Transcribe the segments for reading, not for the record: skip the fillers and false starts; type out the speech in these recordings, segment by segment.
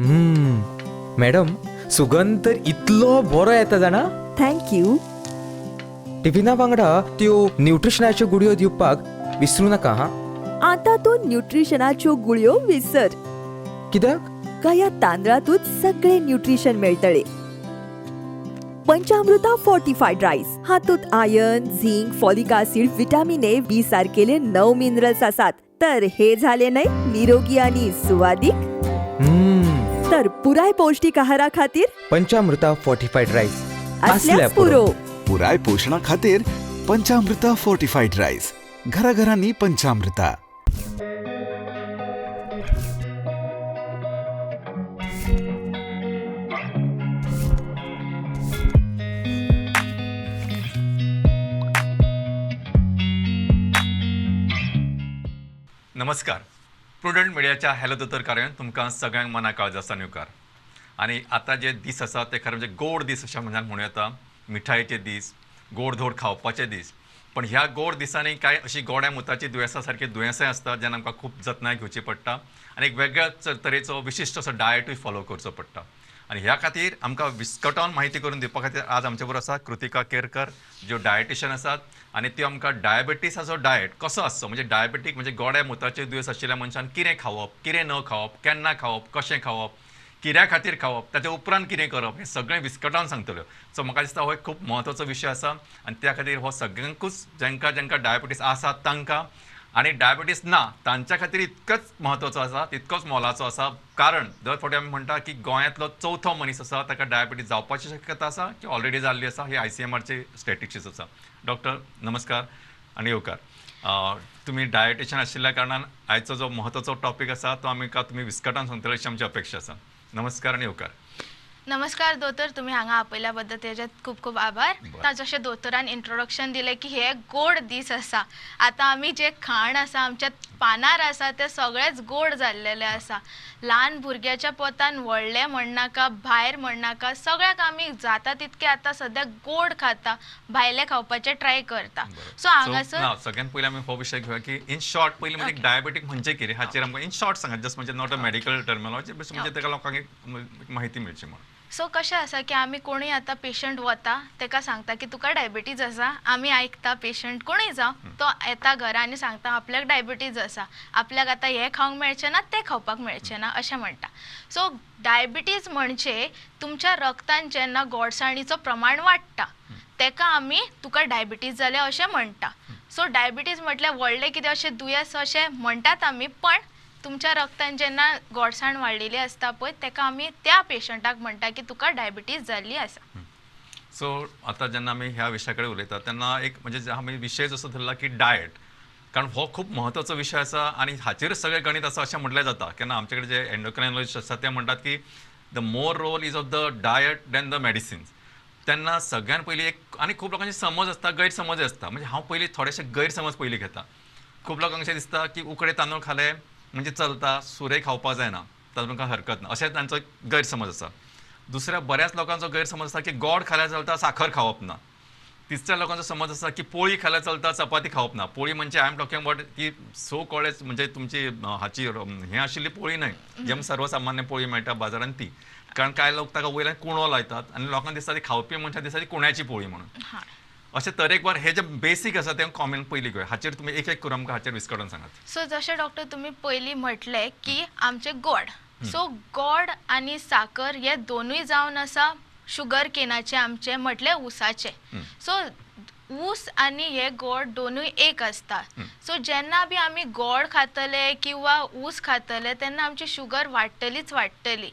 Madam, सुगंध तर इतलो बरो येता जाणा. थँक्यू. टिफिना वांगडा त्यो न्यूट्रिशनाच्यो गुडयो दिवपाक विसरू नका हा. आता तू न्यूट्रिशनाच्यो गुळयो विसर. कित्याक? का या तांदळातूच सगळे न्यूट्रिशन मेळटले. पंचामृता फोर्टिफाईड राईस हातूंत iron, zinc, folic acid, vitamin A, B सारकेले 9 मिनरल्स आसात. तर हे झाले नाही निरोगी आणि सुवादिक. तर पुराय पौष्टिक आहारा खातीर पंचामृता फोर्टिफाईड राईस असल्यास पुरो. पुराय पोषणा खातीर पंचामृता फोर्टिफाईड राईस. घराघरांनी पंचामृता. नमस्कार. प्रुडंट मिडियाच्या हॅलो दोतोर कार्यान तुमकां सगळ्यांक मना काळजाचा न्यूकार. आणि आता जे दीस आसा ते खरें म्हणजे गोड दीस अशें म्हणूं येता. मिठायेचे दीस, गोड धोड खावपाचे दीस. पण ह्या गोड दिसांनी कांय अशी गोड्या मुताची दुयेंसां सारकी दुयेंसांय आसतात जेन्ना आमकां खूब जतनाय घेवची पडटा आनी एक वेगळ्याच तरेचो विशिश्ट असो डायटूय फॉलो करचो पडटा. आणि ह्या खातीर आमकां विस्कटोन म्हायती करून दिवपा खातीर आज आमचे बरोबर आसा कृतिका केरकर, ज्यो डायटिशियन आसात. आणि त्यो आमकां डायबेटीसाचो डायट कसो आसचो, म्हणजे डायबेटीक म्हणजे गोड्या मुताचे दुयेंस आशिल्ल्या मनशान कितें खावप, कितें न खावप, केन्ना खावप, कशें खावप, कित्या खातीर खावप, ताचे उपरांत कितें करप, हें सगळें विस्कटावन सांगतल्यो. सो म्हाका दिसता हो एक खूब म्हत्वाचो विशय आसा. आनी त्या खातीर हो सगळ्यांकूच जेंकां डायबेटीस आसा तांकां आनी डायबेटीस ना तांच्या खातीर इतकोच म्हत्वाचो आसा, तितकोच मोलाचो आसा. कारण दर फावटी आमी म्हणटा की गोंयांतलो चवथो मनीस आसा ताका डायबेटीस जावपाची शक्यता आसा की ऑलरेडी जाल्ली आसा. ही ICMRची स्टॅटिस्टिक्स आसा. डॉक्टर नमस्कार आनी येवकार. तुमी डायटिशियन आशिल्ल्या कारणान आयचो जो म्हत्वाचो टॉपीक आसा तो आमकां तुमी विस्कटान सांगतले अशी आमची अपेक्षा आसा. नमस्कार आनी येवकार. नमस्कार दोतोर, तुम्ही हांगा आपयल्या बद्दल तेजे खूब खूब आभार. जशें दोतोरान इंट्रोडक्शन दिलें की हे गोड दीस आसा. आता आमी जे खाण आसा आमच्या पानार आसा ते सगळेच गोड जाल्लेले आसा. ल्हान भुरग्याच्या पोतान व्हडले म्हणनाका, भायर म्हणनाका, सगळ्याक आमी जाता तितके आतां सद्या गोड खाता, भायले खावपाचे ट्राय करता. सो हांगासर सगळ्यात पयलीं आमी हो विशय घेवया की इन शॉर्ट पयलीं म्हणजे डायबेटीक म्हणजे कितें हाचेर आमकां इन शॉर्ट सांगात. जस्ट म्हणजे नॉट अ मेडिकल टर्मिनॉलॉजी, म्हणजे ताका लोकांक एक म्हायती मेळची म्हणून. सो कशें आसा की आमी कोणूय आतां पेशंट वता ताका सांगता की तुका डायबिटीज आसा. आमी आयकता पेशंट कोणूय जावं तो येता घरा आनी सांगता आपल्याक डायबिटीज आसा, आपल्याक आतां हें खावंक मेळचें ना, तें खावपाक मेळचें ना अशें म्हणटा. सो डायबिटीज म्हणजे तुमच्या रक्तान जेन्ना गोडसाणीचो प्रमाण वाडटा तेका आमी तुका डायबिटीज जालें अशें म्हणटा. सो डायबिटीज म्हटल्यार व्हडलें कितें अशें दुयेंस अशें म्हणटात आमी, पण तुमच्या रक्तान जेन्ना गोडसाण वाडलेली आसता पळय तेका आमी त्या पेशंटाक म्हणटा की तुका डायबिटीज जाल्ली आसा. सो आतां जेन्ना आमी ह्या विशया कडेन उलयता तेन्ना एक म्हणजे आमी विशय जसो धरला की डायट, कारण हो खूब म्हत्वाचो विशय आसा आनी हाचेरच सगळें गणित आसा अशें म्हटलें जाता. केन्ना आमचे कडेन जे एंडोक्रायनॉलॉजिस्ट आसता ते म्हणटात की the more role is of the diet than the medicines. तेन्ना सगळ्यान पयलीं एक आनी खूब लोकांचे समज आसता, गैरसमज आसता. म्हणजे हांव पयलीं थोडेशे गैरसमज पयलीं घेता. खूब लोकांक अशें दिसता की उकडे तांदूळ खाले म्हणजे चलता, सुरे खावपा जायना, तातूंत हरकत ना, अशें तांचो एक गैरसमज आसा. दुसऱ्या बऱ्याच लोकांचो गैरसमज आसा की गोड खाल्यार चलता, साखर खावप ना. तिसऱ्या लोकांचो समज आसा की पोळी खाल्यार चलता, चपाती खावप ना. पोळी म्हणजे आय एम टॉकिंग अबाउट ती सो कॉल्ड म्हणजे तुमची हाची हें आशिल्ली पोळी न्हय, जी आमी सर्वसामान्य पोळी मेळटा बाजारांत ती. कारण कांय लोक ताका वयल्यान कुणो लायतात आनी लोकांक दिसता ती खावपी मनशां दिसता ती कुण्याची पोळी म्हणून. अशें तरेकवार हे जे बेसीक आसा तें कॉमन पयलीं घेवया. हाचेर तुमी एक एक करून आमकां हाचेर विस्कटून सांगात. सो जशें डॉक्टर तुमी पयलीं म्हटलें की आमचे गोड. सो गोड आनी साखर हे दोनूय जावन आसा शुगर केनाचे आमचे म्हटले उसाचे. सो ऊस आनी हे गोड दोनूय एक आसता. सो जेन्ना बी आमी गोड खातले किंवा ऊस खातले तेन्ना आमची शुगर वाडटलीच वाडटली.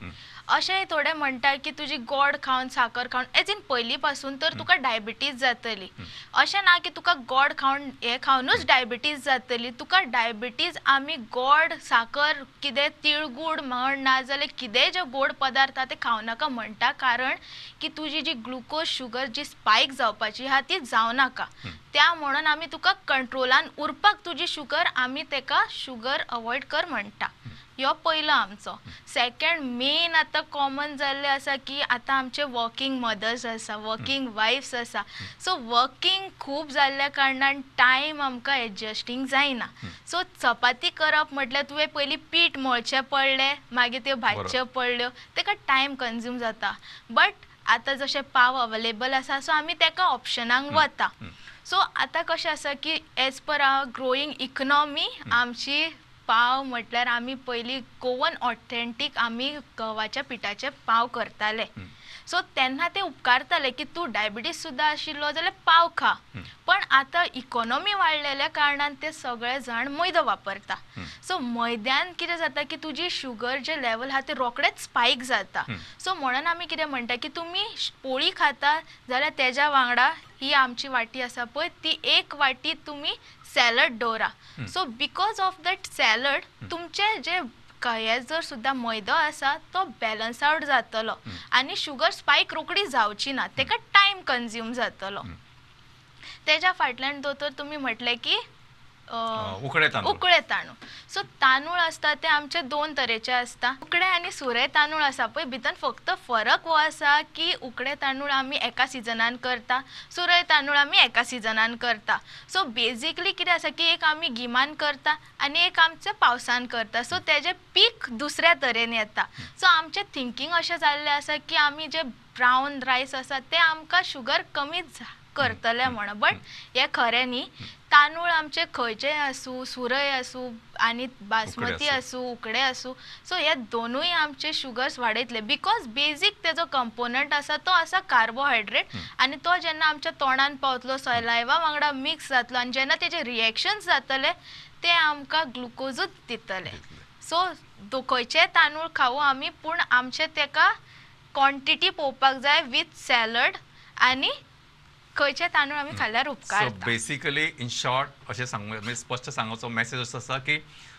अशेंय थोडे म्हणटा की तुजी गोड खावन साखर खावन एज इन पयलीं पासून तर तुका डायबिटीज जातली. अशें ना की तुका गोड खावन हें खावनूच डायबिटीज जातली. तुका डायबिटीज आमी गोड साखर कितें तिळगूड म्हण ना जाल्यार कितेंय जे गोड पदार्थ ते खावं नाका म्हणटा. कारण की तुजी जी ग्लुकोज शुगर जी स्पायक जावपाची आहा ती जावं नाका. त्या म्हणून आमी तुका कंट्रोलान उरपाक तुजी शुगर आमी तेका शुगर अवॉयड कर म्हणटा. ह्यो पयलो आमचो. सेकंड मेन आतां कॉमन जाल्लें आसा की आतां आमचे वर्किंग मदर्स आसा, वर्किंग वायफ्स आसा. सो वर्किंग खूब जाल्ल्या कारणान टायम आमकां एडजस्टींग जायना. सो चपाती करप म्हटल्यार तुवें पयलीं पीठ मळचें पडलें, मागीर त्यो भाजच्यो पडल्यो, ताका टायम कन्ज्यूम जाता. बट आतां जशे पाव अवेलेबल आसा सो आमी ताका ऑप्शनाक वता. सो आतां कशें आसा की as per hour growing economy आमची पाव म्हटल्यार आमी पयलीं गोवन ऑथेंटीक आमी गव्हाच्या पिठाचे पाव करताले. सो तेन्ना ते उपकारताले की तूं डायबिटीज सुद्दां आशिल्लो जाल्यार पाव खा. पण आतां इकॉनॉमी वाडलेल्या कारणान ते सगळे जाण मैदो वापरता. सो मैद्यान कितें जाता की तुजी शुगर जे लेवल आहा ते रोखडेच स्पायक जाता. सो म्हणून आमी कितें म्हणटा की तुमी पोळी खाता जाल्यार तेज्या वांगडा ही आमची वाटी आसा पळय ती एक वाटी तुमी सॅलड दवरा. So because of that salad तुमचे जे हे जर सुद्दां मैदो आसा तो बॅलन्स आवट जातलो आनी शुगर स्पायक रोखडी जावची ना, ताका टायम कन्ज्यूम जातलो. तेज्या फाटल्यान दोतोर तुमी म्हटलें की उकडे तांदूळ. सो तांदूळ आसता ते आमचे दोन तरेचे आसता. उकडे आनी सुरे तांदूळ आसा पळय भितर फक्त फरक हो आसा की उकडे तांदूळ आमी एका सिजनान करता, सुरय तांदूळ आमी एका सिजनान करता. सो बेजिकली कितें आसा की एक आमी गिमान करता आनी एक आमचे पावसान करता. सो तेजें पीक दुसऱ्या तरेन येता. सो आमचें थिंकींग अशें जाल्लें आसा की आमी जे ब्रावन रायस आसा ते आमकां शुगर कमीच करतले म्हणून. बट हें खरें न्ही. तांदूळ आमचे खंयचे आसूं, सुरय आसूं आनी बासमती आसूं, उकडे आसूं, सो हे दोनूय आमचे शुगर्स वाडयतले. बिकॉज बेजीक तेजो कंपोनंट आसा तो आसा कार्बोहायड्रेट आनी तो जेन्ना आमच्या तोंडान पावतलो सलायवा वांगडा मिक्स जातलो आनी जेन्ना तेजे रिएक्शन्स जातले ते आमकां ग्लुकोजूच दितले. सो खंयचेय तांदूळ खावूं आमी पूण आमचे तेका क्वॉन्टिटी पळोवपाक जाय विथ सॅलड आनी खंयचे तांदूळ आमी खाल्ल्यार उपकार. सो बेसिकली इन शॉर्ट अशें म्हणजे स्पश्ट सांगोचो मेसेज असो आसा की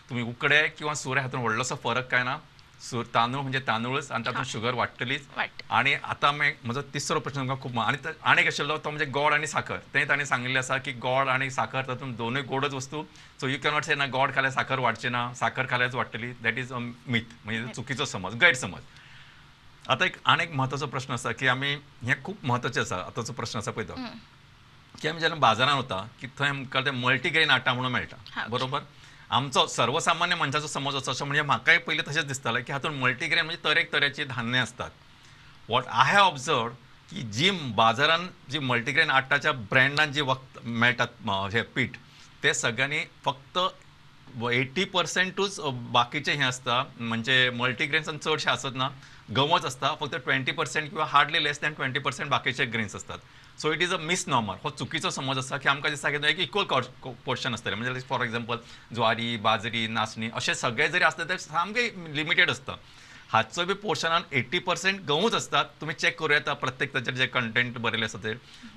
तुमी उकडे किंवा सुरे हातून व्हडलोसो फरक काय ना. तांदूळ म्हणजे तांदूळच आनी तातूंत शुगर वाडटलीच. आनी आतां म्हजो तिसरो प्रश्न तुमकां खूब आनी आशिल्लो तो म्हणजे गोड आनी साखर. तें ताणें सांगिल्लें आसा की गोड आनी साखर तातूंत दोनूय गोडच वस्तू. सो यू कॅनॉट से ना गोड खाल्यार साखर वाडची ना, साखर खाल्यारच वाडटली. दॅट इज अ मिथ, म्हणजे चुकीचो समज, गैरसमज. आतां एक म्हत्वाचो प्रश्न आसा की आमी हें खूब म्हत्वाचें आसा आतांचो प्रश्न आसा पळय तो की आमी जेन्ना बाजारांत वता की थंय आमकां तें मल्टीग्रेन आटा म्हणून मेळटा. बरोबर. आमचो सर्वसामान्य मनशाचो समज असो म्हणजे म्हाकाय पयलीं तशेंच दिसतालें की हातूंत मल्टीग्रेन म्हणजे तरेक तरेची धान्य असतात. वॉट आय हॅव ऑब्जर्व की जी बाजारांत जी मल्टीग्रेन आटाच्या ब्रँडान जी मेळटात हे पीठ ते सगळ्यांनी फक्त 80%च बाकीचे हें आसता, म्हणजे मल्टीग्रेन्सान चडशे आसत ना, गंवच आसता. फक्त 20% किंवा हार्डली लेस दॅन 20% बाकीचे ग्रेन्स असतात. So it is a misnomer. हो चुकीचो समज आसा की आमकां दिसता की एक इक्वल पोर्शन आसतलें. म्हणजे फॉर एक्झाम्पल ज्वारी, बाजरी, नाचणी अशें सगळे जरी आसता ते सामके लिमिटेड आसता. हाचो बी पोर्शनान 80% गंवूच असतात. तुम्ही चेक करूं येता प्रत्येक ताचेर जे कंटेंट बरयले आसा ते.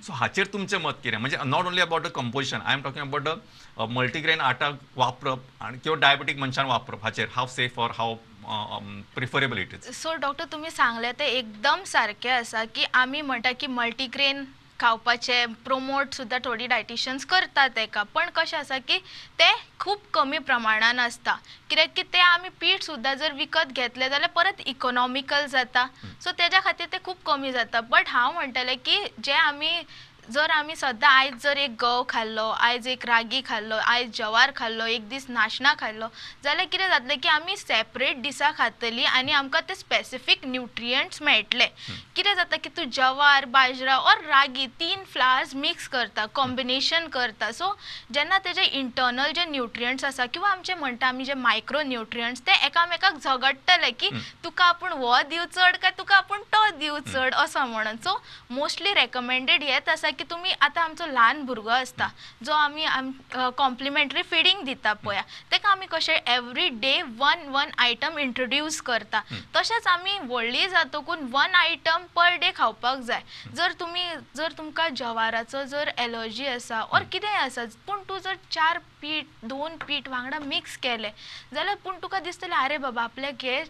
सो हाचेर तुमचें मत कितें? म्हणजे not only about the composition, I am talking about the multigrain आटा वापरप आणि किंवा डायबेटीक मनशान वापरप हाचेर how safe or how preferable it is. So doctor तुम्ही सांगले ते एकदम सारखे आसा की आमी म्हणटा की मल्टीग्रेन खावपाचे प्रोमोट सुद्दां थोडी डायटिशियन्स करतात तेका. पण कशें आसा की ते खूब कमी प्रमाणान आसता. कित्याक की ते आमी पीठ सुद्दां जर विकत घेतले जाल्यार परत इकॉनॉमिकल जाता. सो तेज्या खातीर ते खूब कमी जाता. बट हांव म्हणटलें की जे आमी जर आमी सद्दां आयज जर एक गंव खाल्लो, आयज एक रागी खाल्लो, आयज जवार खाल्लो, एक दीस नाशना खाल्लो जाल्यार कितें जातलें की आमी सेपरेट दिसा खातली आनी आमकां ते स्पेसिफीक न्युट्रियंट्स मेळटले. कितें जाता की तूं जवार, बाजरा और रागी 3 फ्लावर्स मिक्स करता, कॉम्बिनेशन करता. सो जेन्ना तेजे इंटर्नल जे न्युट्रियंट्स आसा किंवा आमचे म्हणटा आमी जे मायक्रो न्युट्रियंट्स ते एकामेकाक झगडटले की तुका आपूण हो दिव चड काय तुका आपूण तो दिव चड असो म्हणून. सो मोस्टली रेकमेंडेड हेच आसा की तुम्ही आतां आमचो ल्हान भुरगो आसता जो आमी कॉम्प्लिमेंटरी फिडींग दिता पळय तेका आमी कशें every day one item introduce करता तशेंच आमी व्हडली जातकून 1 आयटम पर डे खावपाक जाय. जर तुमकां जवाराचो जर एलर्जी आसा और कितेंय आसा पूण तूं जर 4 पीठ 2 पीठ वांगडा मिक्स केले जाल्यार पूण तुका दिसतलें आरे बाबा आपल्याक हे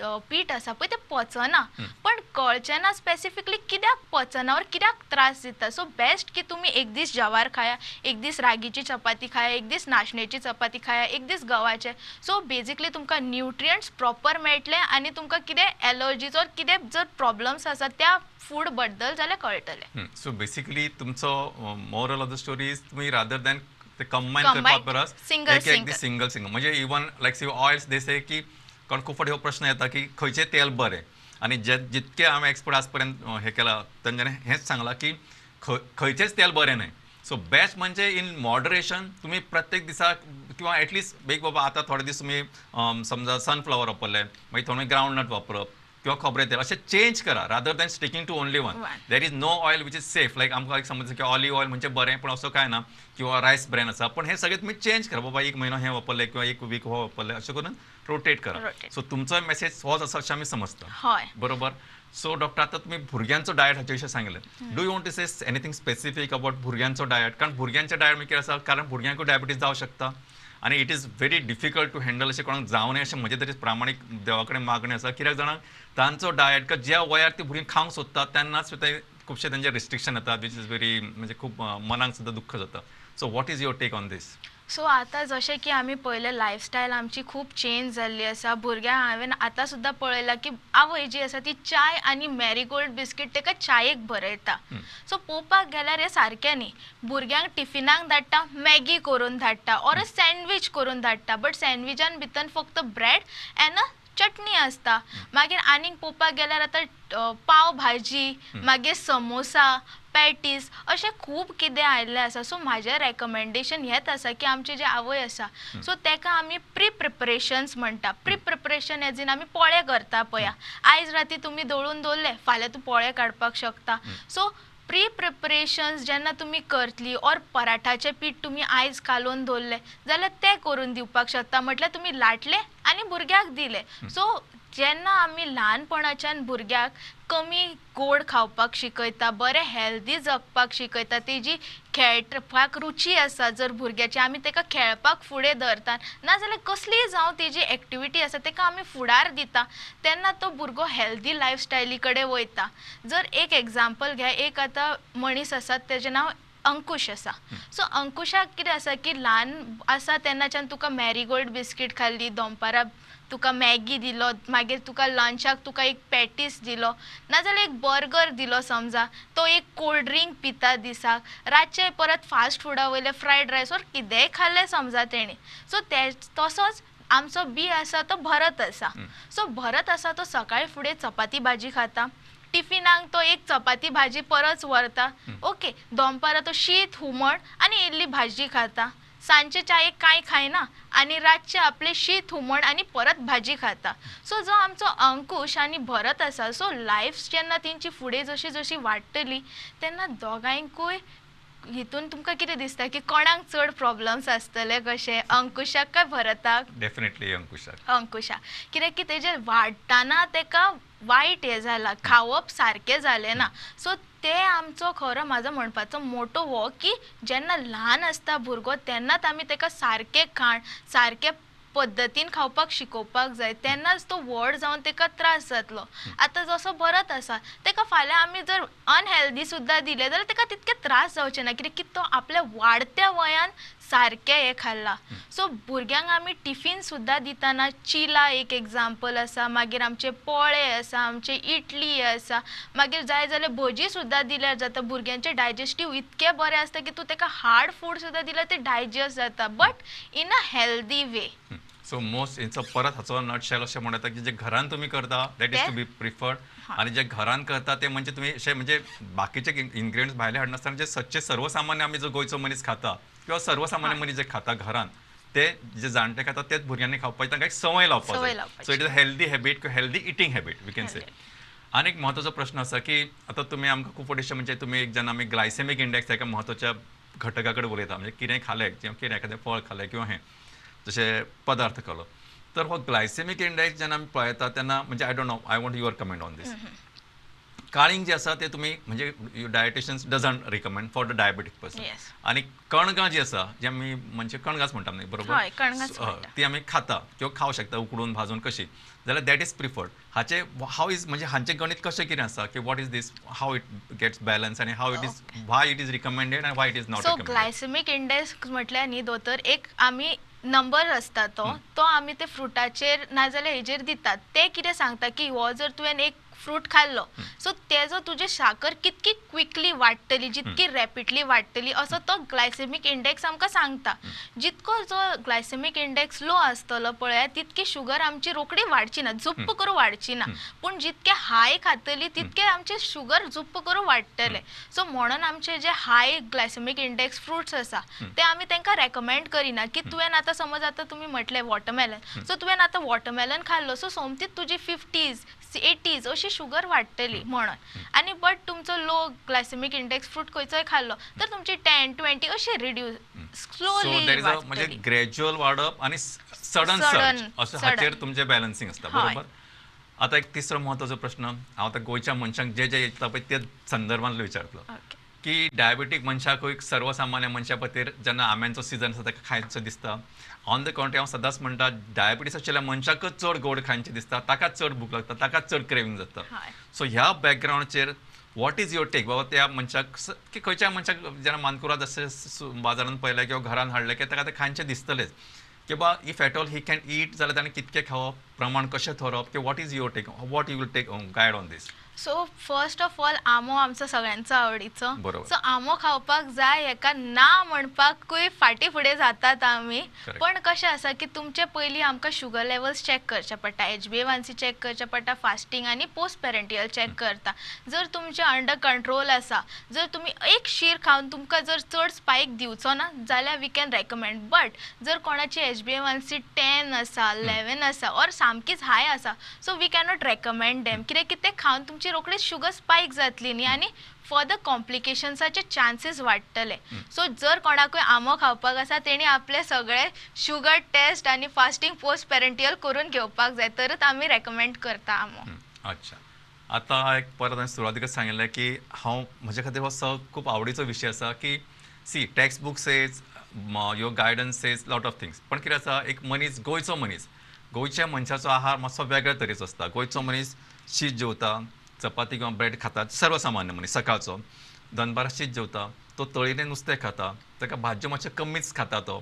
पीठ आसा पळय तें पचना पण कळचें ना स्पेसिफिकली कित्याक पचना और कित्याक त्रास दिता. सो बेस्ट की तुमी एक दीस जवार खाया, एक दीस रागीची चपाती खाया, एक दीस नाशण्याची चपाती खाया, एक दीस गव्हाचे. सो बेजिकली तुमकां न्यूट्रियंट्स प्रॉपर मेळटले आनी तुमकां कितें एलर्जीज और कितें जर प्रॉब्लम्स आसा त्या फूड बद्दल जाल्यार कळटलें. सो बेसिकली तुमचो moral of the story is तुम्ही रादर दॅन ते कंबाईन Combine, करपा परस single, एक एक सिंगल म्हणजे इवन लायक सी ऑयल्स दे से की कारण खूप फाटी हो प्रश्न येता की खंयचें तेल बरें आणि जितके हांवें एक्सपर्ट आज पर्यंत हे केला तांच्यांनी हेच सांगलां की खंयचेंच तेल बरें न्हय. सो बेस्ट म्हणजे इन मॉडरेशन तुम्ही प्रत्येक दिसाक किंवा एटलिस्ट एक बाबा आतां थोडे दीस तुम्ही समजा सनफ्लावर वापरले मागीर थोडे ग्रावंडनट वापरप किंवा खोबरें तेल अशें चेंज करा rather than sticking to only one. There is no oil which is safe लायक आमकां एक समज की ऑलिव्ह ऑयल म्हणजे बरें पण असं काय ना किंवा रायस ब्रॅन आसा पण हे सगळें तुम्ही चेंज करा बाबा एक म्हयनो हे वापरले किंवा एक वीक हो वापरले अशें करून रोटेट करा. सो तुमचो मेसेज होच आसा अशें आमी समजता. हय बरोबर. सो डॉक्टर आता तुम्ही भुरग्यांचो डायट हाचे विशयी सांगले. Do you want to say anything specific about भुरग्यांचो डायट कारण भुरग्यांचे डायट कितें आसा कारण भुरग्यांकूय डायबिटीज जावं शकता आणि it is very difficult to handle अशें कोणाक जावं नये अशें म्हजे तरी प्रामाणीक देवा कडेन मागणी आसा. कित्याक जाणां तांचो डायट का ज्या वयार ती भुरगीं खावंक सोदतात तेन्नाच ते खुबशे तांचे रिस्ट्रिक्शन येतात वीच इज व्हेरी म्हणजे खूब मनाक सुद्दां दुख्ख जाता. So what is your take on this? So आतां जशें की आमी पळयलें लायफस्टायल आमची खूब चेंज जाल्ली आसा. भुरग्यांक हांवें आतां सुद्दां पळयलां की आवय जी आसा ती चाय आनी मॅरीगोल्ड बिस्कीट ताका चायेक भरयता. सो पळोवपाक गेल्यार हें सारकें न्ही. भुरग्यांक टिफिनाक धाडटा मॅगी करून धाडटा ऑर सँडवीच करून धाडटा बट सँडविचान भितर फक्त ब्रेड एन चटणी आसता. मागीर आनीक पळोवपाक गेल्यार आतां पाव भाजी मागीर समोसा पॅटीस अशें खूब कितें आयिल्लें आसा. सो म्हाजें रेकमेंडेशन हेंच आसा की आमची जी आवय आसा सो ताका आमी प्री प्रिपरेशन्स म्हणटा. प्री प्रिपरेशन एज इन आमी पोळे करता पळया. आयज राती तुमी दळून दवरले फाल्यां तूं पोळे काडपाक शकता. सो प्री प्रिपरेशन्स जेन्ना तुमी करतली ऑर पराठाचें पीठ तुमी आयज कालोवन दवरलें जाल्यार तें करून दिवपाक शकता. म्हटल्यार तुमी लाटलें आनी भुरग्याक दिलें. सो जेन्ना आमी ल्हानपणाच्यान भुरग्याक कमी गोड खावपाक शिकयता बरें हेल्दी जगपाक शिकयता तेजी खेळपाक रुची आसा जर भुरग्याची आमी ताका खेळपाक फुडें धरता नाजाल्यार कसलीय जावं तेजी एक्टिविटी आसा ताका आमी फुडार दिता तेन्ना तो भुरगो हेल्दी लायफस्टायली कडेन वयता. जर एक एग्जाम्पल घ्या एक आतां मनीस आसा तेजें नांव अंकुश आसा. सो अंकुशाक कितें आसा की ल्हान आसा तेन्नाच्यान तुका मॅरीगोल्ड बिस्कीट खाल्ली दनपारां तुका मॅगी दिलो मागीर तुका लंचाक तुका एक पॅटीस दिलो नाजाल्यार एक बर्गर दिलो समजा तो एक कोल्ड ड्रिंक पिता दिसाक रातचे परत फास्ट फुडा वयले फ्रायड रायस ओर कितेंय खाल्लें समजा तेणी. सो तसोच आमचो बी आसा तो भरत आसा. सो भरत आसा तो सकाळी फुडें चपाती भाजी खाता टिफिनाक तो एक चपाती भाजी परत व्हरता ओके दनपारां तो शीत हुमण आनी इल्ली भाजी खाता. सांजचे चायेक कांय खायना आनी रातचे आपले शीत हुमण आनी परत भाजी खाता. सो जो आमचो अंकुश आनी भरत आसा सो लायफ जेन्ना तेंची फुडें जशी जशी वाडटली तेन्ना दोगांयकूय हितून तुमकां कितें दिसता की कोणाक चड प्रॉब्लम्स आसतले कशे अंकुशाक काय भरताक? डेफिनेटली अंकुशाक. अंकुशाक कित्याक की तेजें वाडटाना ताका वायट हें जाला खावप सारकें जालें ना. सो ते आमचो खरो म्हाजो म्हणपाचो मोटो हो की जेन्ना ल्हान आसता भुरगो तेन्नाच आमी ताका सारकें खाण सारकें पद्दतीन खावपाक शिकोवपाक जाय तेन्नाच तो व्हड जावन ताका त्रास जातलो. आतां जसो भरत आसा ताका फाल्यां आमी जर अनहेल्दी सुद्दां दिलें जाल्यार ताका तितके त्रास जावचे ना कित्याक की तो आपल्या वाडत्या वयान सारकें हें खाल्लां. सो भुरग्यांक आमी टिफीन सुद्दां दितना चिला एक एग्जाम्पल आसा मागीर आमचे पोळे आसा आमचे इडली आसा मागीर जाय जाल्यार भजी सुद्दां दिल्यार जाता. भुरग्यांचे डायजेस्टीव इतकें बरें आसता की तूं ताका हार्ड फूड सुद्दां दिल्यार तें डायजेस्ट जाता but in a healthy way. So most हेचो परत हाचो नटशेल अशें म्हणटा की जे घरान तुम्ही करता that is to be preferred आणि जे घरान करता ते म्हणजे तुम्ही अशें म्हणजे बाकीचे इन्ग्रेडियंट्स भायले हाडनासतना जे सच्चे सर्वसामान्य आमी जो गोंयचो मनीस खाता किंवा सर्वसामान्य मनीस जे खाता घरान ते जे जाणटे खाता तेच भुरग्यांनी खावपाची तांकां एक संवय लावपाक जाय. So it is a healthy habit किंवा healthy eating habit we can say. आनी एक म्हत्वाचो प्रश्न आसा की आतां तुमी आमकां खूब फावटी म्हणजे तुमी एक जेन्ना आमी ग्लायसेमीक इंडेक्स एका म्हत्वाच्या घटका कडेन उलयता म्हणजे कितेंय खालें किंवा कितें एखादें फळ खालें किंवा हें जशें पदार्थ खालो तर हो ग्लायसेमीक इंडेक्स जेन्ना आमी पळयता तेन्ना म्हणजे I don't know I want your comment on this. काळिंग जे आसा ते तुम्ही म्हणजे dietitians doesn't recommend for the diabetic person. Yes. आणि कणगां जी आसा जे आमी म्हणजे कणगांच म्हणटा न्ही बरोबर, हय, कणगांच म्हणटा. ती आमी खाता किंवा खावं शकता उकडून भाजून कशी, जाल्यार दॅट इज प्रिफर्ड. हाचे हाव इज म्हणजे हांचें गणित कशें कितें आसा की what is this, how it gets balance आनी how it is, why it is recommended आनी why it is not so recommended. Glycemic index म्हटल्यार न्ही दोतोर एक आमी नंबर आसता तो आमी ते फ्रुटाचेर नाजाल्यार हेजेर दितात. ते कितें सांगता की हो जर तुवें एक फ्रूट खाल्लो सो तेजो तुजी साकर कितकी क्विकली वाडटली, जितकी रॅपिडली वाडटली असो तो ग्लायसेमिक इंडेक्स आमकां सांगता. जितको जो ग्लायसेमिक इंडेक्स लो आसतलो पळय तितकी शुगर आमची रोखडी वाडची ना, जुप्प करून वाडची ना. पूण जितके हाय खातली तितके आमचे शुगर जुप्प करून वाडटले. सो म्हणून आमचे जे हाय ग्लायसेमिक इंडेक्स फ्रुट्स आसा ते आमी तांकां रेकमेंड करिना की तुवें आतां समज आतां तुमी म्हटलें वॉटरमेलन, सो तुवें आतां वॉटरमेलन खाल्लो सो सोमतीच तुजी 50s 80s अशी शुगर वाडटली म्हणून. आनी बट तुमचो लो ग्लायसेमिक इंडेक्स फ्रूट खंयचोय खाल्लो तर तुमची 10-20 अशी reduce slowly there is a म्हणजे ग्रॅज्युअल वाडप आणि सडन सर्ज असं हाचेर तुमचे बॅलन्सिंग असता बरोबर. आता एक तिसरो महत्वाचो प्रश्न हांव आतां गोंयच्या मनशांक जे येता पळय ते संदर्भांतलो विचारतलो की डायबेटीक मनशाकूय सर्वसामान्य मनशा खातीर जेन्ना आंब्यांचो सिजन आसा ताका खायचो दिसता. ऑन द कॉन्ट्री हांव सदांच म्हणटा डायबिटीस आशिल्ल्या मनशाकच चड गोड खायचें दिसता, ताकाच चड भूक लागता, ताकाच चड क्रेविंग जाता. सो ह्या बॅकग्रावंडाचेर वॉट इज युअर टेक बाबा त्या मनशाक की खंयच्या मनशाक जेन्ना मानकुराद अशें बाजारांत पळयलें किंवा घरान हाडलें की ताका तें खायचें दिसतलेंच की बा if at all he can eat जाल्यार ताणें कितकें खावप, प्रमाण कशें थरोवप, की what is your take, what you will take guide on this. So first of all आंबो आमचो सगळ्यांचो आवडीचो. बरोबर. सो आंबो खावपाक जाय हेका ना म्हणपाकूय फाटी फुडें जातात आमी. पण कशें आसा की तुमचे पयलीं आमकां शुगर लेवल्स चॅक करचे पडटा, HbA1c चॅक करचे पडटा, फास्टींग आनी पोस्ट पेरेंटियल चॅक करता. जर तुमचे अंडर कंट्रोल आसा, जर तुमी एक शीर खावन तुमकां जर चड स्पायक दिवचो ना जाल्यार वी कॅन रेकमेंड. बट जर कोणाची HbA1c 10 आसा, 11 आसा ऑर सामकीच हाय आसा so we cannot recommend them, कित्याक की ते खावन तुमची रोखडीच शुगर स्पायक जातली न्ही आनी फर्दर कॉम्प्लिकेशन्साचे चान्सीस वाडटले. सो जर कोणाकूय आंबो खावपाक आसा तेणी आपले सगळे शुगर टेस्ट आनी फास्टींग पोस्ट पेरेंटियल करून घेवपाक जाय, तरच आमी रेकमेंड करता आंबो. अच्छा, आता एक परत हांवें सुरवातीकच सांगिल्लें की हांव म्हजे खातीर हो खूब आवडीचो विशय आसा की see text book says your guidance says lot of things. पण कितें आसा एक मनीस, गोंयचो मनीस, गोंयच्या मनशाचो आहार मातसो वेगळ्या तरेचो आसता. गोंयचो मनीस शीत जेवता, चपाती किंवा ब्रेड खातात, सर्वसामान्य मनीस सकाळचो. दनपारां शीत जेवता, तो तळिल्लें नुस्तें खाता, ताका भाज्यो मातशें कमीच खाता तो.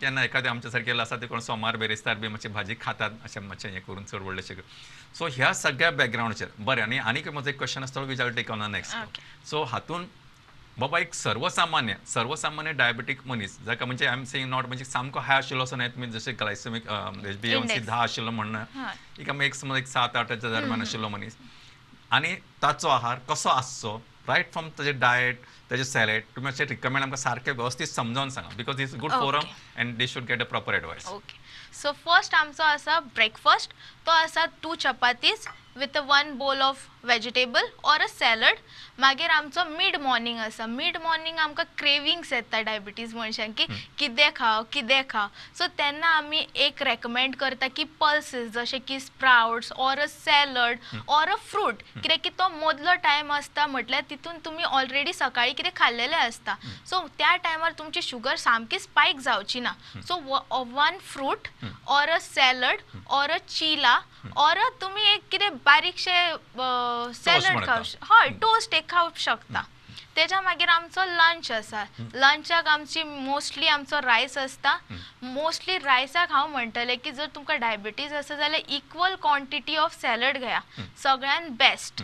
केन्ना एखादें आमच्या सारकेले आसा ते कोण सोमार बेरेस्तार बी मातशी भाजी खातात अशें मातशें हें करून चड व्हडलेशें. सो ह्या सगळ्या बॅकग्रावंडाचेर बरें. आनी म्हजो एक क्वेश्चन आसता which I will take on next. So हातून बाबा एक सर्वसामान्य डायबेटीक मनीस जाका म्हणजे आय एम सेईंग नॉट म्हणजे सामको हाय आशिल्लो असो न्हय, तुमी जशें ग्लायसेमिक HbA1c 10 आशिल्लो म्हणना, एक समज एक 7-8च्या दरम्यान आशिल्लो मनीस आनी ताचो आहार कसो आसचो रायट फ्रॉम ताजें डायट, ताजें सॅलेड, तुमी अशें रिकमेंड आमकां सारकें वेवस्थीत समजावन सांगा because this good forum and they should get a proper advice. Okay, so first आमचो आसा ब्रेकफास्ट. तो आसा 2 chapatis with a 1 bowl of vegetable or a salad. मागीर आमचो मिड मॉर्निंग आसा. मिड मॉर्निंग आमकां क्रेविंग्स येता डायबिटीज मनशांक की कितें खाव. सो तेन्ना आमी एक रेकमेंड करता की पल्सीस जशे की sprouts or a salad or a fruit, कित्याक की तो मदलो टायम आसता म्हटल्यार तितून तुमी ऑलरेडी सकाळी कितें खाल्लेलें आसता. सो त्या टायमार तुमची शुगर सामकी स्पायक जावची ना. So 1 fruit or a salad or a chilla or तुमी एक कितें बारीकशे सॅलड खावं, हय टोस्ट एक खावप शकता. तेच्या मागीर आमचो लंच आसा. लंचाक आमची मोस्टली आमचो रायस आसता. मोस्टली रायसाक हांव म्हणटलें की जर तुमकां डायबिटीज आसा जाल्यार इक्वल क्वॉन्टिटी ऑफ सॅलड घेया, सगळ्यान best.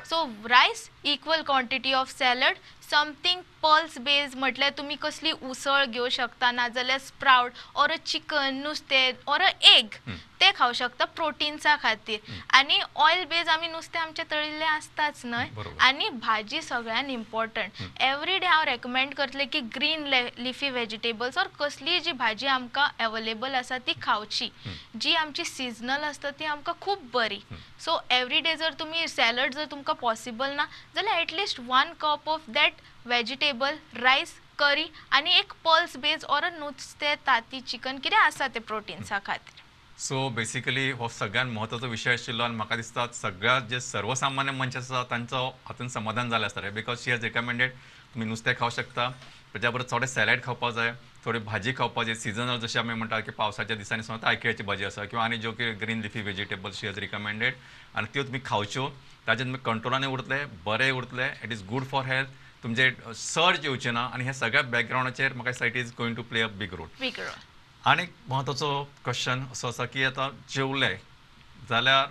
So rice, equal quantity of salad, something pulse base म्हटल्यार तुमी कसली उसळ घेवं शकता, नाजाल्यार स्प्राउट ऑर अ चिकन, नुस्तें ऑर अ एग ते खावं शकता प्रोटीन्सा खातीर. आनी ऑयल बेज आमी नुस्तें आमचें तळिल्लें आसताच न्हय. आनी भाजी सगळ्यान इम्पॉर्टंट. एवरी डे हांव रेकमेंड करतलें की ग्रीन लिफी व्हेजिटेबल्स ऑर कसलीय जी भाजी आमकां अवेलेबल आसा ती खावची. जी आमची सिजनल आसता ती आमकां खूब बरी. सो एवरी डे जर तुमी सॅलड जर तुमकां पॉसिबल ना जाल्यार at least 1 cup of that vegetable, रायस, करी आनी एक पल्स बेज ऑर नुस्तें, ताती, चिकन कितें आसा तें प्रोटीन्सा खातीर. सो बेसिकली हो सगळ्यात म्हत्वाचो विशय आशिल्लो आनी म्हाका दिसता सगळ्यात जे सर्वसामान्य मनशां आसा तांचो हातून समाधान जालें आसतलें बिकॉज शी हॅज रिकमेंडेड तुमी नुस्तें खावं शकता तेज्या बरोबर थोडे सॅलॅड खावपा जाय थोडी भाजी खावपा जाय सिजनल जशें आमी म्हणटा की पावसाच्या दिसांनी सुद्दां तायकिळ्याची भाजी आसा किंवा आनी ज्यो कितें green leafy vegetables she has recommended आनी त्यो तुमी खावच्यो ताजे तुमी कंट्रोलानूय उरतले बरें उरतले it is good for health तुमचे सर्ज येवचे ना आनी हे सगळ्या बॅकग्रावंडाचेर म्हाका दिसता it is going to play a big role big role. आनी म्हत्वाचो क्वेश्चन असो आसा की आतां जेवले जाल्यार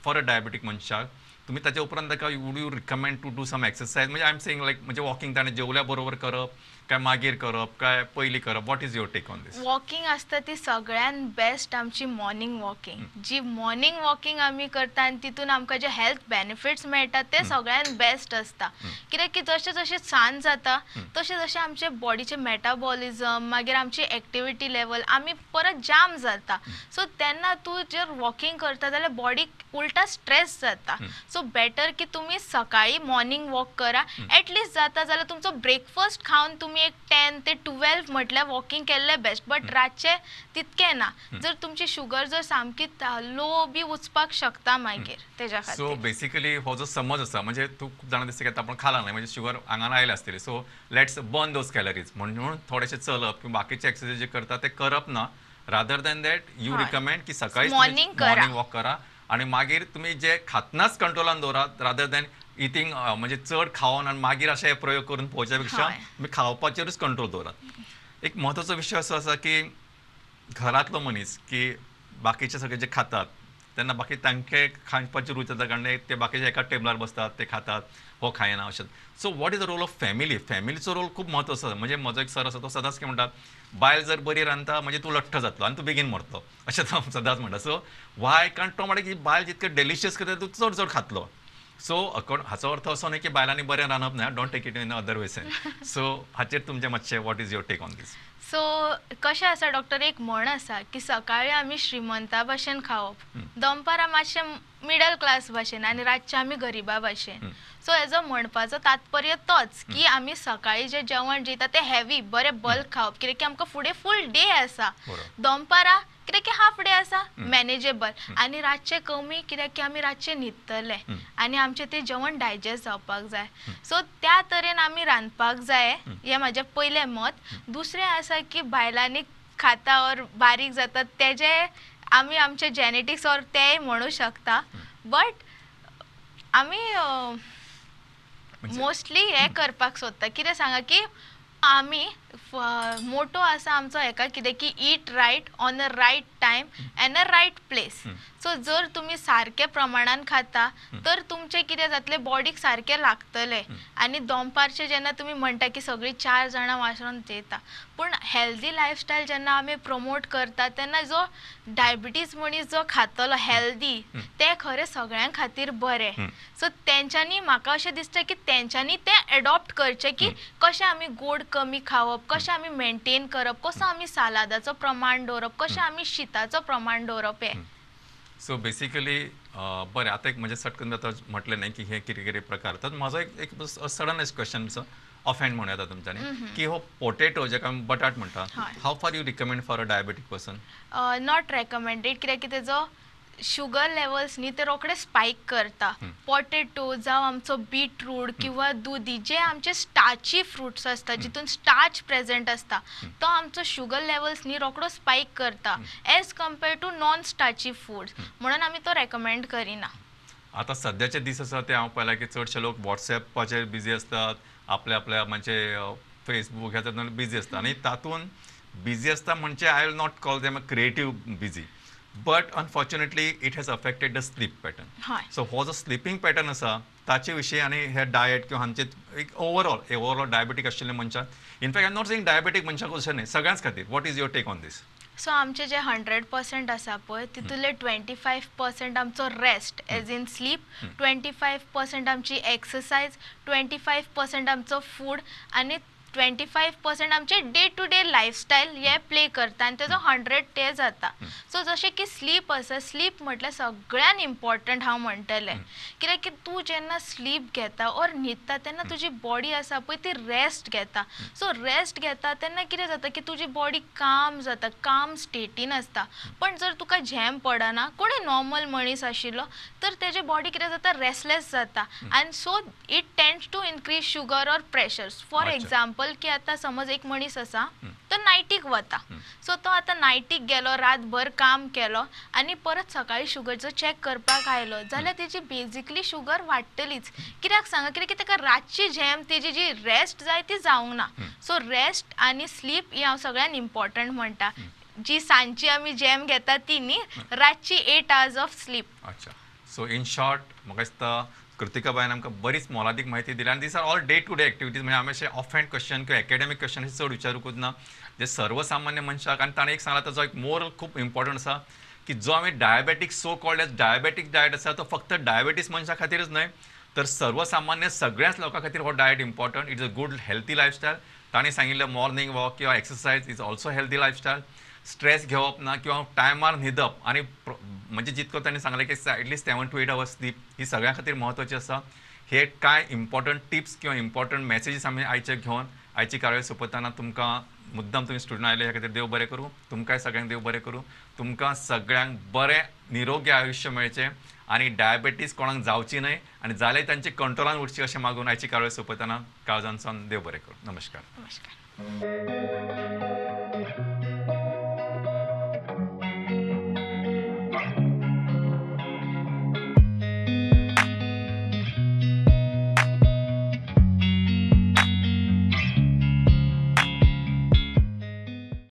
फॉर अ डायबेटीक मनशाक तुमी ताच्या उपरांत ताका would you recommend to do some exercise म्हणजे आय एम सेईंग लायक म्हणजे वॉकिंग ताणें जेवल्या बरोबर करप काय मागीर करप काय पयलीं करप what is your take on this walking असता ती सगळ्यात बेस्ट आमची मॉर्निंग वॉकिंग जी मॉर्निंग वॉकिंग आमी करता आनी तितून आमकां जे हेल्थ बेनिफिट्स मेळटा ते सगळ्यात बेस्ट असता कित्याक की जशें जशें सांज जाता तशें जशें आमचे बॉडीचे मेटाबॉलिझम मागीर आमची एक्टिविटी लेवल आमी परत जाम जाता सो तेन्ना तूं जर वॉकिंग करता जाल्यार बॉडीक उलटा स्ट्रेस जाता सो बेटर की तुमी सकाळी मॉर्निंग वॉक करा एटलीस्ट जाता जाल्यार तुमचो ब्रेकफास्ट खावन तुमी एक 10 ते 12 म्हटल्यार वॉकिंग केल्लें बेस्ट बट रातचे तितकें ना जर तुमची शुगर जर सामकी लो बी वचपाक शकता मागीर तेज्या सो खातीर बेसिकली हो जो समज आसा म्हणजे तूं खूब जाणां दिसता की आपण खाला नाही म्हणजे शुगर आंगान आयले आसतली so let's burn those calories म्हणून थोडेशें चलप किंवा बाकीचे एक्सरसाइज जे करता ते करप ना रादर दॅन दॅट यू हय. रिकमेंड की सकाळी Morning करा. मॉर्निंग वॉक करा आणि मागीर तुम्ही जे खातनाच कंट्रोलान दवरात रादर दॅन इटींग म्हणजे चड खावन आनी मागीर अशे प्रयोग करून पळोवच्या पेक्षा हय. तुम्ही खावपाचेरूच कंट्रोल दवरात एक म्हत्वाचो विशय असो आसा की घरांतलो मनीस की बाकीचे सगळे जे खातात तेन्ना बाकी तांचे खावपाची रूच जाता कारण ते बाकीचे एका टेबलार बसतात ते खातात हो खायना अशें so what is the role of family फॅमिलीचो रोल खूब म्हत्वाचो आसा म्हणजे म्हजो एक सर आसा तो सदांच कितें म्हणटा बायल जर बरी रांदता म्हणजे तूं लठ्ठ जातलो आनी तूं बेगीन मरतलो अशें तो सदांच म्हणटा सो वाय कारण तो म्हणटा की बायल जितकें डेलिशियस करता तूं चड चड खातलो सो हाचो अर्थ असो न्ही की बायलांनी बरें रांदप ना don't take it in other ways so हाचेर तुमचें मातशें what is your take on this so कशें आसा डॉक्टर एक म्हण आसा की सकाळी आमी श्रीमंता भाशेन खावप दनपारां मातशें मिडल क्लास भाशेन आनी रातचे आमी गरिबा भाशेन सो हेजो म्हणपाचो तात्पर्य तोच की आमी सकाळी जे जेवण जेयता ते हेवी बरें बल्क खावप कित्याक की आमकां फुडें फूल डे आसा दनपारां कित्याक की हाफ डे आसा मॅनेजेबल आनी रातचे कमी कित्याक की आमी रातचे न्हिदतले आनी आमचें तें जेवण डायजेस्ट जावपाक जाय सो त्या तरेन आमी रांदपाक जाय हें म्हाजें पयलें मत दुसरें आसा की बायलांनी खाता और बारीक जातात तेजे आमी आमचे जेनेटिक्स और तेय म्हणू शकता बट आमी मोस्टली हें करपाक सोदता कितें सांगा की आमी मोटो आसा आमचो हेका कितें की eat right on a right time and a right place so जर तुमी सारके प्रमाणान खाता तर तुमचें कितें जातलें बॉडीक सारकें लागतलें आनी दनपारचें जेन्ना तुमी म्हणटा की सगळीं 4 जाणां वासरून जेयता पूण हेल्दी लायफस्टायल जेन्ना आमी प्रमोट करता तेन्ना जो डायबिटीज मनीस जो खातलो हेल्दी तें खरें सगळ्यां खातीर बरें सो तेंच्यांनी म्हाका अशें दिसता की तेंच्यांनी तें एडॉप्ट करचें की कशें आमी गोड कमी खावप कशें आमी मेंटेन करप कसो आमी सालादाचो प्रमाण दवरप कशें आमी शिताचो प्रमाण दवरप हें सो बेसिकली बरें आतां एक म्हणजे सटकन आतां म्हटलें न्ही की हे कितें कितें प्रकार तर म्हाजो एक सडन क्वेश्चन ऑफ हँड म्हणूं येता तुमच्यांनी की हो पोटेटो जेका आमी बटाट म्हणटा how far you recommend for a diabetic person not recommended कित्याक की तेजो शुगर लेवल्स न्ही ते रोखडे स्पायक करता पोटेटो जावं आमचो बीटरूट किंवा दुदी जे आमचे स्टार्ची फ्रुट्स आसता जितून स्टार्च प्रेझेंट आसता तो आमचो शुगर लेवल्स न्ही रोखडो स्पायक करता as compare to non starchy foods म्हणून आमी तो रेकमेंड करिना आतां सद्याचे दीस आसा ते हांव पळयलां की चडशे लोक वॉट्सॅपाचेर बिजी असतात आपल्या म्हणजे फेसबूक ह्या तातूंत बिजी असता आनी तातूंत बिजी असता म्हणजे I will not call them a creative busy but unfortunately it has affected the sleep pattern so हो जो स्लिपींग पॅटर्न आसा ताचे विशीं आनी हे डायट किंवा हांचे एक ओवरऑल डायबेटीक आशिल्ल्या मनशाक in fact I am not saying diabetic मनशाक अशें न्ही सगळ्यांच खातीर what is your take on this so आमचे जे 100% आसा पळय तितूंतले 25% आमचो रेस्ट एज इन स्लीप 25% आमची एक्सरसायज 25% आमचो फूड आनी 25% आमचे डे टू डे लायफस्टायल हे प्ले करता आनी तेजो 100 ते जाता. सो जशें की स्लीप आसा, स्लीप म्हटल्यार सगळ्यान इम्पॉर्टंट हांव म्हणटलें. कित्याक की तूं जेन्ना स्लीप घेता ऑर न्हिदता तेन्ना तुजी बॉडी आसा पळय ती रेस्ट घेता. सो रेस्ट घेता तेन्ना कितें जाता की तुजी बॉडी काम जाता, काम स्टेटीन आसता. पण जर तुका झॅम पडना, कोणूय नॉर्मल मनीस आशिल्लो तर तेजी बॉडी कितें जाता, रेस्टलेस जाता. आनी so it tends to increase sugar or pressure. For example की आतां समज एक मनीस आसा तो नायटीक वता. सो तो आतां नायटीक गेलो, रातभर काम केलो आनी परत सकाळी शुगरचो चॅक करपाक आयलो जाल्यार तेजी बेजिकली शुगर वाडटलीच. कित्याक सांगा, कित्याक की ताका रातची झॅम तेजी जी रेस्ट जाय ती जावंक ना. सो रेस्ट आनी स्लीप ही हांव सगळ्यान इम्पॉर्टंट म्हणटा. जी सांजची आमी जॅम घेता ती न्ही, रातची 8 hours ऑफ स्लीप. अच्छा. सो इन शॉर्ट म्हाका दिसता कृतिका बायन आमकां बरीच मोलादीक माहिती दिली आनी these are all day to day activities. म्हणजे आमी अशें ऑफ हँड क्वेश्चन किंवा एकेडॅमीक क्वेश्चन चड विचारूंकूच ना, जे सर्वसामान्य मनशाक. आनी ताणें एक सांगला ताचो एक मोरल खूब इम्पॉर्टंट आसा की जो आमी diabetic so called as diabetic diet आसा तो फक्त डायबेटीस मनशा खातीरच न्हय तर सर्वसामान्य सगळ्याच लोकां खातीर हो diet important. It's a good healthy lifestyle. ताणें सांगिल्लें मॉर्निंग वॉक किंवा exercise is also healthy lifestyle. Stress घेवप ना किंवा टायमार न्हिदप आनी म्हणजे जितको ताणें सांगलें की एटलीस्ट 7 to 8 hours स्लीप ही सगळ्यां खातीर म्हत्वाची आसा. हे कांय इम्पॉर्टंट टिप्स किंवा इम्पॉर्टंट मॅसेजीस आमी आयचे घेवन आयची कार्यावळ सोंपयतना तुमकां मुद्दाम तुमी स्टुडंट आयले ह्या खातीर देव बरें करूं. तुमकांय सगळ्यांक देव बरें करूं. तुमकां सगळ्यांक बरें निरोगी आयुश्य मेळचें आनी डायबेटीस कोणाक जावची न्हय आनी जाले तांचे कंट्रोलान उरची अशें मागून आयची कार्यावळ सोंपयतना काळजांतसून देव बरें करूं. नमस्कार. नमस्कार.